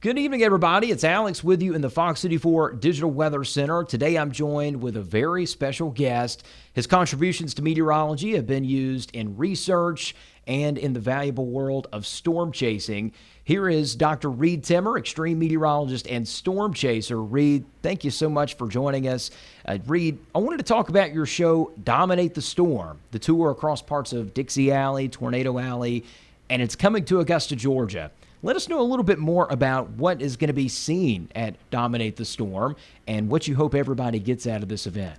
Good evening, everybody. It's Alex with you in the Fox City 4 Digital Weather Center. Today I'm joined with a very special guest. His contributions to meteorology have been used in research and in the valuable world of storm chasing. Here is Dr. Reed Timmer, extreme meteorologist and storm chaser. Reed, thank you so much for joining us. Reed, I wanted to talk about your show, Dominate the Storm, the tour across parts of Dixie Alley, Tornado Alley, and it's coming to Augusta, Georgia. Let us know a little bit more about what is going to be seen at Dominate the Storm and what you hope everybody gets out of this event.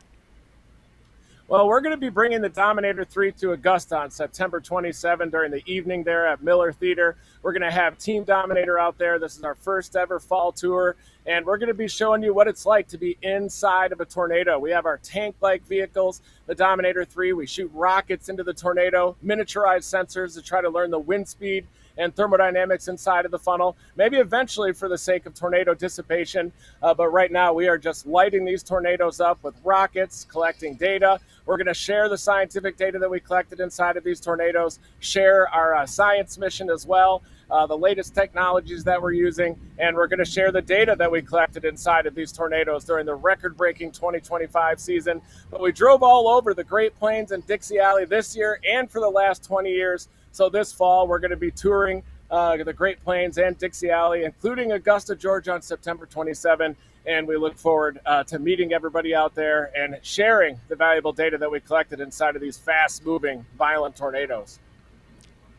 Well, we're going to be bringing the Dominator 3 to Augusta on September 27 during the evening there at Miller Theater. We're going to have Team Dominator out there. This is our first ever fall tour, and we're going to be showing you what it's like to be inside of a tornado. We have our tank-like vehicles, the Dominator 3. We shoot rockets into the tornado, miniaturized sensors to try to learn the wind speed and thermodynamics inside of the funnel, maybe eventually for the sake of tornado dissipation. But right now we are just lighting these tornadoes up with rockets, collecting data. We're going to share the scientific data that we collected inside of these tornadoes, share our science mission as well, the latest technologies that we're using, and we're going to share the data that we collected inside of these tornadoes during the record-breaking 2025 season. But we drove all over the Great Plains and Dixie Alley this year and for the last 20 years. So this fall, we're going to be touring the Great Plains and Dixie Alley, including Augusta, Georgia on September 27. And we look forward to meeting everybody out there and sharing the valuable data that we collected inside of these fast-moving, violent tornadoes.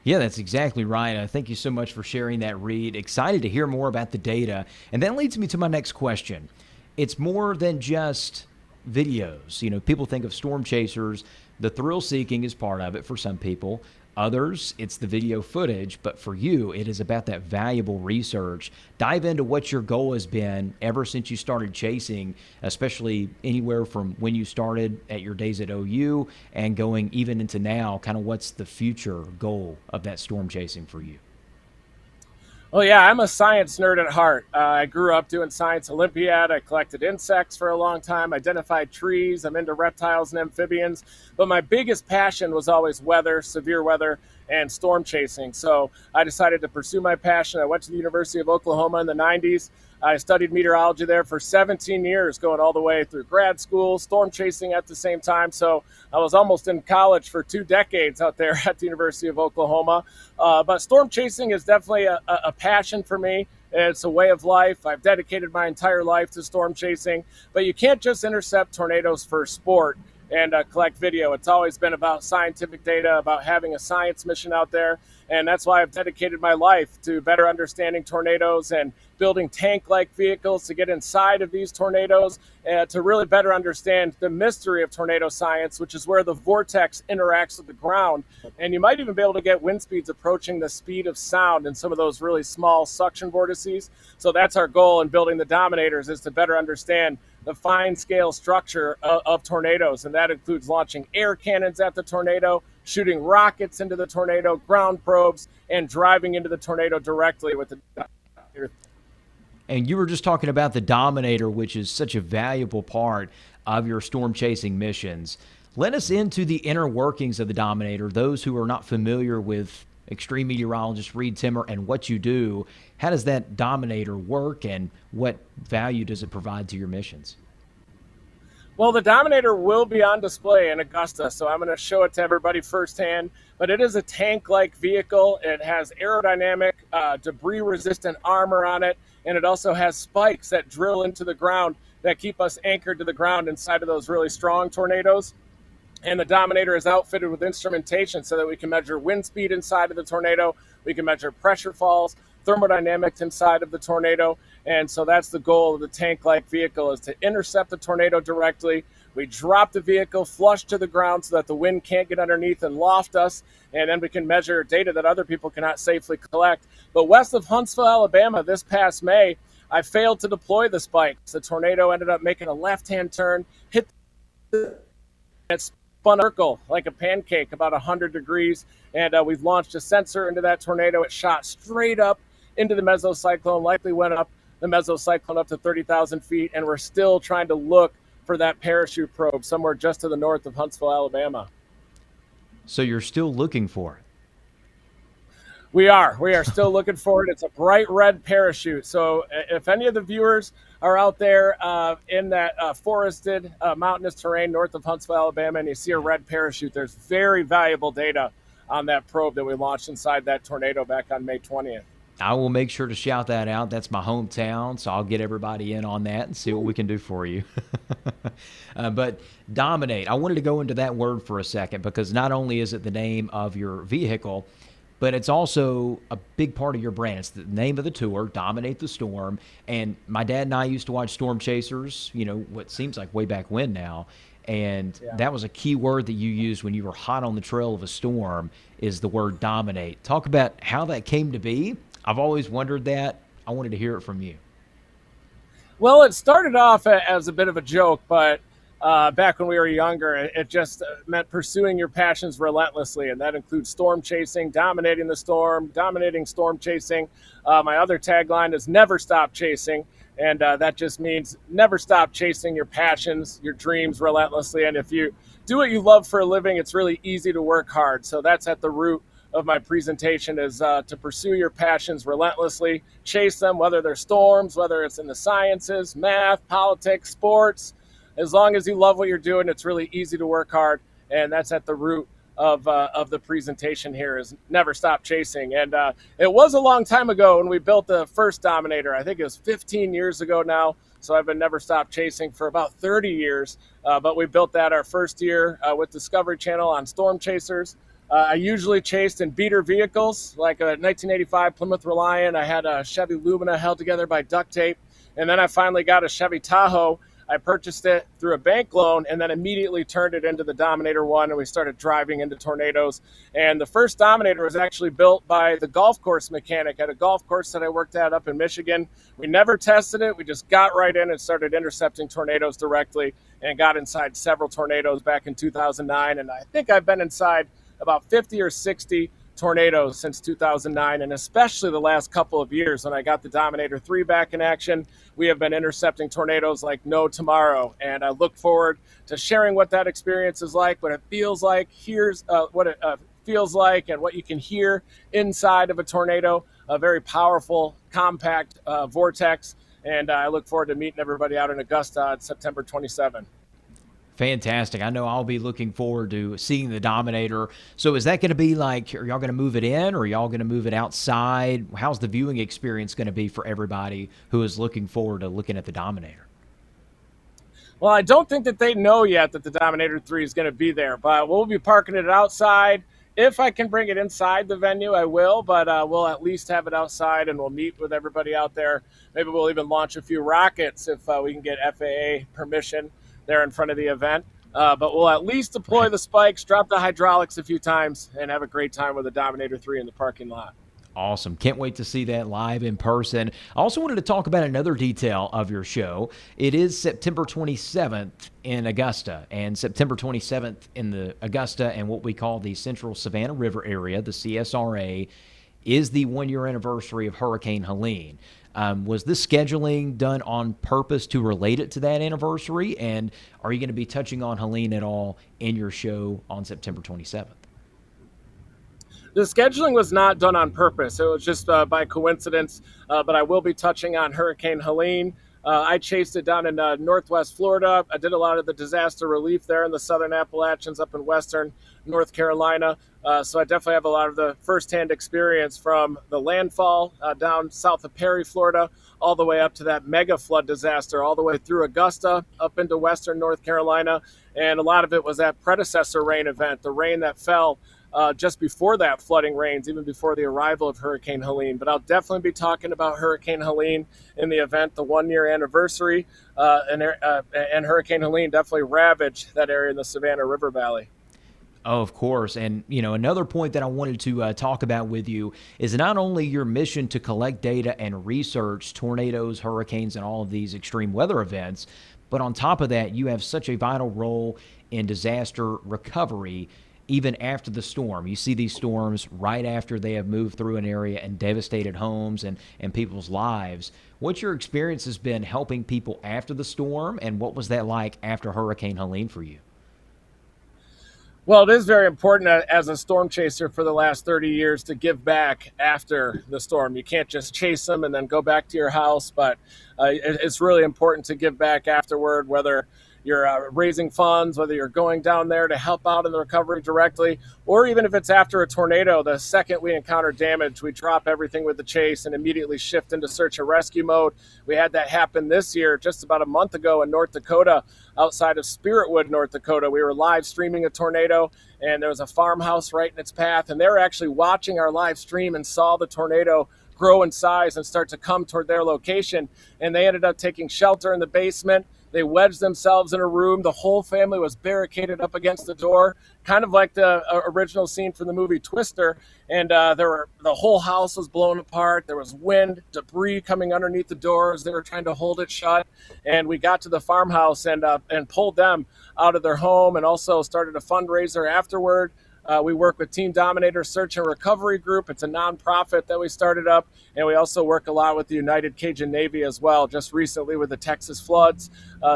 Yeah, that's exactly right. Thank you so much for sharing that, Reed. Excited to hear more about the data. And that leads me to my next question. It's more than just videos. You know, people think of storm chasers. The thrill seeking is part of it for some people. Others, it's the video footage, but for you, it is about that valuable research. Dive into what your goal has been ever since you started chasing, especially anywhere from when you started at your days at OU and going even into now. Kind of what's the future goal of that storm chasing for you? Well, yeah, I'm a science nerd at heart. I grew up doing Science Olympiad. I collected insects for a long time, identified trees. I'm into reptiles and amphibians. But my biggest passion was always weather, severe weather, and storm chasing. So I decided to pursue my passion. I went to the University of Oklahoma in the 90s. I studied meteorology there for 17 years, going all the way through grad school, storm chasing at the same time. So I was almost in college for 2 decades out there at the University of Oklahoma. But storm chasing is definitely a passion for me. It's a way of life. I've dedicated my entire life to storm chasing. But you can't just intercept tornadoes for sport and collect video. It's always been about scientific data, about having a science mission out there. And that's why I've dedicated my life to better understanding tornadoes and building tank-like vehicles to get inside of these tornadoes to really better understand the mystery of tornado science, which is where the vortex interacts with the ground. And you might even be able to get wind speeds approaching the speed of sound in some of those really small suction vortices. So that's our goal in building the Dominators, is to better understand the fine scale structure of tornadoes. And that includes launching air cannons at the tornado, shooting rockets into the tornado, ground probes, and driving into the tornado directly with the Dominator. And you were just talking about the Dominator, which is such a valuable part of your storm chasing missions. Let us into the inner workings of the Dominator. Those who are not familiar with extreme meteorologist Reed Timmer and what you do, how does that Dominator work and what value does it provide to your missions? Well, the Dominator will be on display in Augusta, so I'm going to show it to everybody firsthand. But it is a tank-like vehicle. It has aerodynamic, debris-resistant armor on it, and it also has spikes that drill into the ground that keep us anchored to the ground inside of those really strong tornadoes. And the Dominator is outfitted with instrumentation so that we can measure wind speed inside of the tornado. We can measure pressure falls, thermodynamics inside of the tornado. And so that's the goal of the tank-like vehicle, is to intercept the tornado directly. We drop the vehicle flush to the ground so that the wind can't get underneath and loft us. And then we can measure data that other people cannot safely collect. But west of Huntsville, Alabama, this past May, I failed to deploy the spikes. The tornado ended up making a left-hand turn, hit the spun a circle like a pancake about 100 degrees. And we've launched a sensor into that tornado. It shot straight up into the mesocyclone, likely went up the mesocyclone up to 30,000 feet. And we're still trying to look for that parachute probe somewhere just to the north of Huntsville, Alabama. So you're still looking for it? We are still looking for it. It's a bright red parachute. So if any of the viewers are out there in that forested mountainous terrain north of Huntsville, Alabama, and you see a red parachute, there's very valuable data on that probe that we launched inside that tornado back on May 20th. I will make sure to shout that out. That's my hometown, so I'll get everybody in on that and see what we can do for you. But dominate, I wanted to go into that word for a second because not only is it the name of your vehicle, but it's also a big part of your brand. It's the name of the tour, Dominate the Storm. And my dad and I used to watch Storm Chasers, what seems like way back when now. And that was a key word that you used when you were hot on the trail of a storm is the word dominate. Talk about how that came to be. I've always wondered that. I wanted to hear it from you. Well, it started off as a bit of a joke, but back when we were younger, it just meant pursuing your passions relentlessly, and that includes storm chasing, dominating the storm, dominating storm chasing. My other tagline is never stop chasing, and that just means never stop chasing your passions, your dreams relentlessly. And if you do what you love for a living, it's really easy to work hard. So that's at the root of my presentation is to pursue your passions relentlessly, chase them, whether they're storms, whether it's in the sciences, math, politics, sports. As long as you love what you're doing, it's really easy to work hard, and that's at the root of the presentation here is never stop chasing. And it was a long time ago when we built the first Dominator. I think it was 15 years ago now, so I've been never stop chasing for about 30 years, but we built that our first year with Discovery Channel on Storm Chasers. I usually chased in beater vehicles, like a 1985 Plymouth Reliant. I had a Chevy Lumina held together by duct tape. And then I finally got a Chevy Tahoe. I purchased it through a bank loan and then immediately turned it into the Dominator 1, and we started driving into tornadoes. And the first Dominator was actually built by the golf course mechanic at a golf course that I worked at up in Michigan. We never tested it. We just got right in and started intercepting tornadoes directly and got inside several tornadoes back in 2009. And I think I've been inside about 50 or 60 tornadoes since 2009, and especially the last couple of years when I got the Dominator 3 back in action. We have been intercepting tornadoes like no tomorrow, and I look forward to sharing what that experience is like, what it feels like, what it feels like, and what you can hear inside of a tornado, a very powerful, compact vortex, and I look forward to meeting everybody out in Augusta on September 27th. Fantastic. I know I'll be looking forward to seeing the Dominator. So is that going to be like, are y'all going to move it in or are y'all going to move it outside? How's the viewing experience going to be for everybody who is looking forward to looking at the Dominator? Well, I don't think that they know yet that the Dominator 3 is going to be there, but we'll be parking it outside. If I can bring it inside the venue, I will, but we'll at least have it outside and we'll meet with everybody out there. Maybe we'll even launch a few rockets if we can get FAA permission there in front of the event. But we'll at least deploy the spikes, drop the hydraulics a few times, and have a great time with the Dominator 3 in the parking lot. Awesome. Can't wait to see that live in person. I also wanted to talk about another detail of your show. It is September 27th in Augusta, and September 27th in the Augusta and what we call the Central Savannah River area, the CSRA, is the one-year anniversary of Hurricane Helene. Was this scheduling done on purpose to relate it to that anniversary? And are you going to be touching on Helene at all in your show on September 27th? The scheduling was not done on purpose. It was just by coincidence, but I will be touching on Hurricane Helene. I chased it down in northwest Florida. I did a lot of the disaster relief there in the southern Appalachians up in western North Carolina. So I definitely have a lot of the firsthand experience from the landfall down south of Perry, Florida, all the way up to that mega flood disaster, all the way through Augusta, up into western North Carolina. And a lot of it was that predecessor rain event, the rain that fell just before that flooding rains, even before the arrival of Hurricane Helene. But I'll definitely be talking about Hurricane Helene in the event, the one-year anniversary, and Hurricane Helene definitely ravaged that area in the Savannah River Valley. Oh, of course. And, another point that I wanted to talk about with you is not only your mission to collect data and research tornadoes, hurricanes, and all of these extreme weather events, but on top of that, you have such a vital role in disaster recovery even after the storm. You see these storms right after they have moved through an area and devastated homes and people's lives. What's your experience has been helping people after the storm, and what was that like after Hurricane Helene for you? Well, it is very important as a storm chaser for the last 30 years to give back after the storm. You can't just chase them and then go back to your house, but it's really important to give back afterward, whether you're raising funds, whether you're going down there to help out in the recovery directly, or even if it's after a tornado. The second we encounter damage, we drop everything with the chase and immediately shift into search and rescue mode. We had that happen this year, just about a month ago in North Dakota, outside of Spiritwood, North Dakota. We were live streaming a tornado, and there was a farmhouse right in its path, and they were actually watching our live stream and saw the tornado grow in size and start to come toward their location, and they ended up taking shelter in the basement. They wedged themselves in a room. The whole family was barricaded up against the door, kind of like the original scene from the movie Twister. And the whole house was blown apart. There was wind, debris coming underneath the doors. They were trying to hold it shut. And we got to the farmhouse and pulled them out of their home, and also started a fundraiser afterward. We work with Team Dominator Search and Recovery Group. It's a nonprofit that we started up. And we also work a lot with the United Cajun Navy as well, just recently with the Texas floods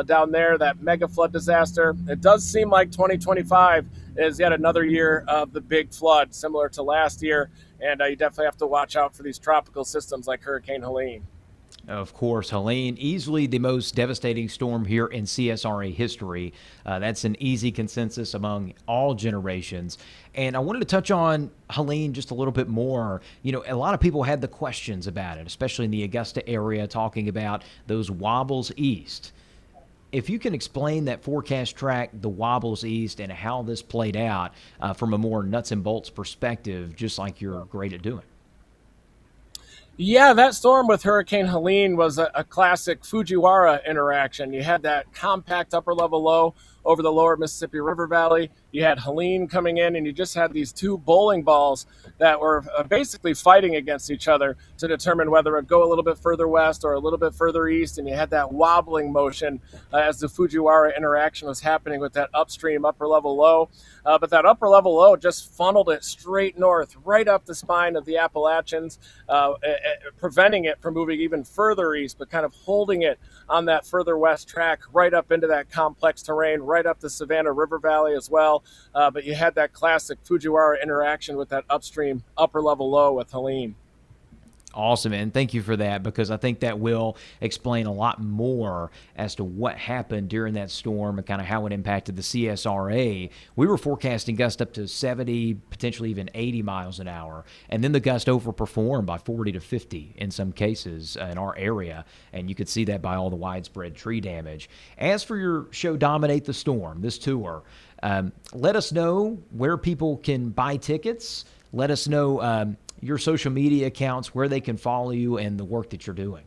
down there, that mega flood disaster. It does seem like 2025 is yet another year of the big flood, similar to last year. And you definitely have to watch out for these tropical systems like Hurricane Helene. Of course, Helene, easily the most devastating storm here in CSRA history. That's an easy consensus among all generations. And I wanted to touch on Helene just a little bit more. You know, a lot of people had the questions about it, especially in the Augusta area, talking about those wobbles east. If you can explain that forecast track, the wobbles east, and how this played out from a more nuts and bolts perspective, just like you're great at doing. Yeah, that storm with Hurricane Helene was a classic Fujiwara interaction. You had that compact upper level low over the lower Mississippi River Valley. You had Helene coming in, and you just had these two bowling balls that were basically fighting against each other to determine whether it would go a little bit further west or a little bit further east. And you had that wobbling motion as the Fujiwara interaction was happening with that upstream upper level low. But that upper level low just funneled it straight north, right up the spine of the Appalachians, preventing it from moving even further east, but kind of holding it on that further west track right up into that complex terrain, right up the Savannah River Valley as well. But you had that classic Fujiwara interaction with that upstream upper level low with Helene. Awesome, and thank you for that, because I think that will explain a lot more as to what happened during that storm and kind of how it impacted the CSRA. We were forecasting gusts up to 70, potentially even 80 miles an hour, and then the gust overperformed by 40 to 50 in some cases in our area, and you could see that by all the widespread tree damage. As for your show, Dominate the Storm, this tour, let us know where people can buy tickets. Let us know your social media accounts, where they can follow you, and the work that you're doing.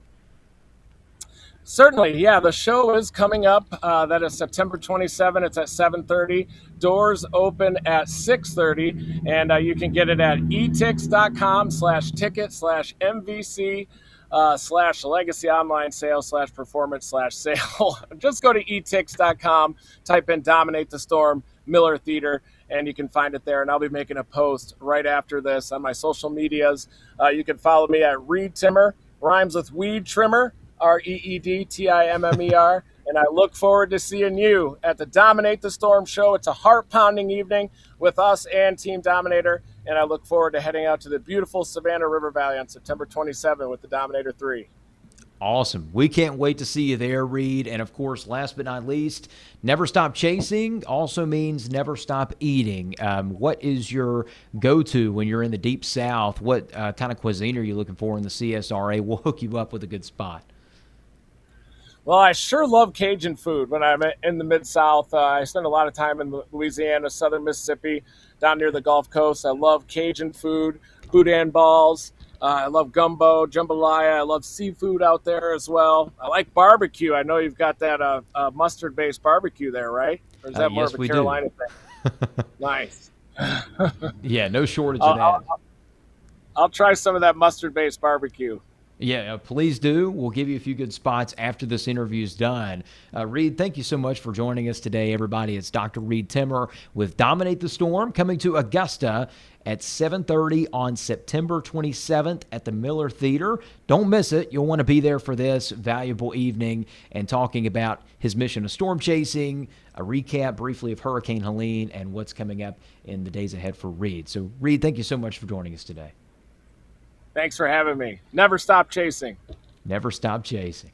Certainly, yeah. The show is coming up. That is September 27th. It's at 7:30. Doors open at 6:30, and you can get it at etix.com/ticket/MVC. /legacy online sale /performance/sale. Just go to etix.com, type in Dominate the Storm Miller Theater, and you can find it there. And I'll be making a post right after this on my social medias. You can follow me at Reed Timmer, rhymes with weed trimmer, REEDTIMMER. And I look forward to seeing you at the Dominate the Storm show. It's a heart-pounding evening with us and Team Dominator. And I look forward to heading out to the beautiful Savannah River Valley on September 27th with the Dominator 3. Awesome. We can't wait to see you there, Reed. And, of course, last but not least, never stop chasing also means never stop eating. What is your go-to when you're in the Deep South? What kind of cuisine are you looking for in the CSRA? We'll hook you up with a good spot. Well, I sure love Cajun food when I'm in the Mid-South. I spend a lot of time in Louisiana, southern Mississippi, down near the Gulf Coast. I love Cajun food, boudin balls. I love gumbo, jambalaya. I love seafood out there as well. I like barbecue. I know you've got that mustard-based barbecue there, right? Or is that more yes, of a Carolina thing? Nice. Yeah, no shortage of that. I'll try some of that mustard-based barbecue. Yeah, please do. We'll give you a few good spots after this interview is done. Reed, thank you so much for joining us today, everybody. It's Dr. Reed Timmer with Dominate the Storm, coming to Augusta at 7:30 on September 27th at the Miller Theater. Don't miss it. You'll want to be there for this valuable evening and talking about his mission of storm chasing, a recap briefly of Hurricane Helene, and what's coming up in the days ahead for Reed. So, Reed, thank you so much for joining us today. Thanks for having me. Never stop chasing. Never stop chasing.